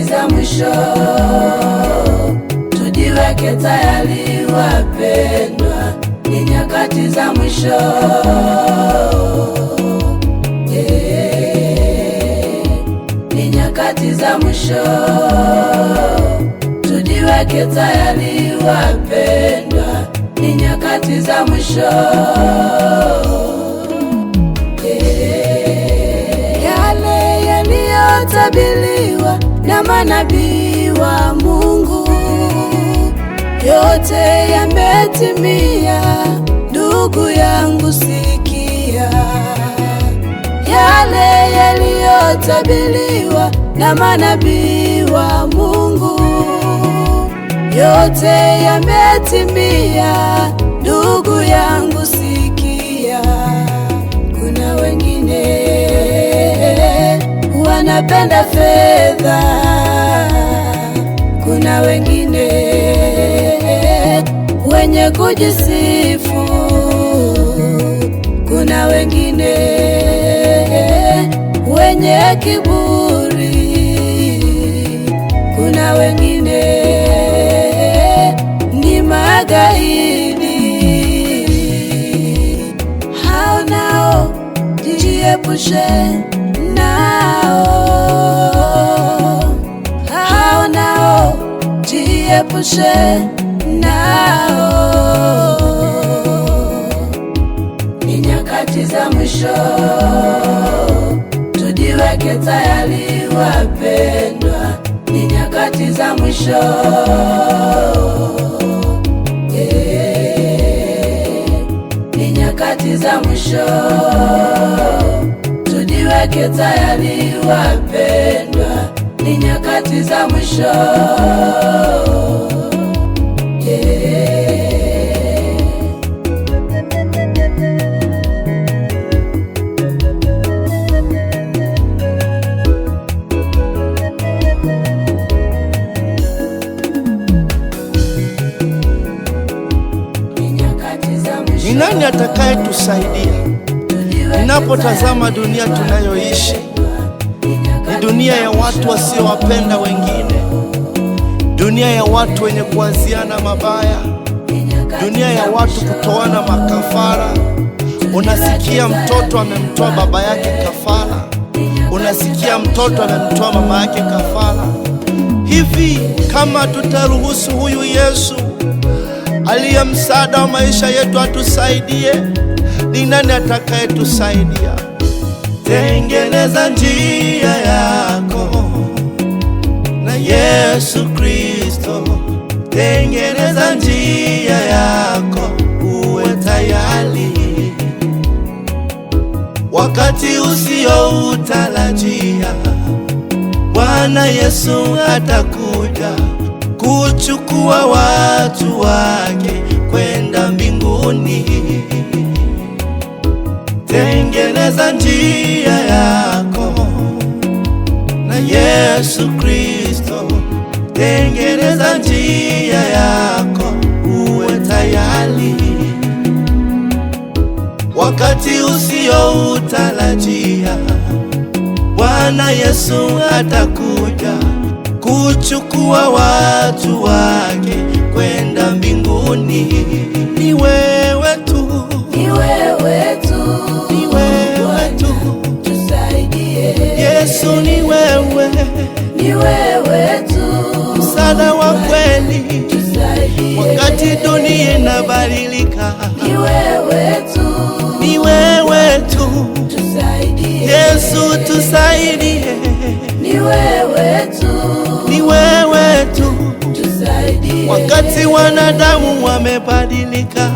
za mwisho, tujiweke tayari wapendwa, ni nyakati za mwisho. Ni nyakati za mwisho, tujiweke tayari wapendwa, ni nyakati za mwisho. Yale yaliyotabiriwa na manabii wa Mungu yote yametimia. Ndugu yangu sikia, yale yaliyotabiriwa na manabii wa Mungu yote yametimia. Ndugu yangu sikia, kuna wengine wanapenda fedha, kuna wengine wenye kujisifu, kuna wengine wenye kiburi, kuna wengine ni magaidi. Hao nao jiepushe nao, hao nao jiepushe nao. Ni nyakati za mwisho, tujiweke tayari wapendwa, ni nyakati za mwisho. Ni nyakati za mwisho, tujiweke tayari wapendwa, ni nyakati za mwisho. Ni nani atakaye tusaidia? Ninapotazama dunia tunayoishi, ni dunia ya watu wasiowapenda wengine, dunia ya watu wenye kuwaziana mabaya, dunia ya watu kutoana makafara. Unasikia mtoto amemtoa baba yake kafara, unasikia mtoto amemtoa mama yake kafara. Hivi kama tutaruhusu huyu Yesu aliye msaada wa maisha yetu atusaidie, ni nani atakaye tusaidia? Tengeneza njia yako na Yesu Kristo, tengeneza njia yako, uwe tayari wakati usioutarajia. Bwana Yesu atakuja kuchukua watu wake kwenda mbinguni. Tengeneza njia yako na Yesu Kristo, tengeneza njia yako, uwe tayari wakati usioutarajia. Bwana Yesu atakuja kuchukua watu wake kwenda mbinguni. Ni wewe tu, ni wewe tu, ni wewe tu, tusaidie. Yesu ni wewe, ni wewe tu, msaada wa kweli, tusaidie. Wakati dunia inabadilika, ni wewe tu, ni wewe tu, tusaidie. Yesu tusaidie, ni wewe tu, ni wewe tu, tusaidie. wakati wanadamu wamebadilika,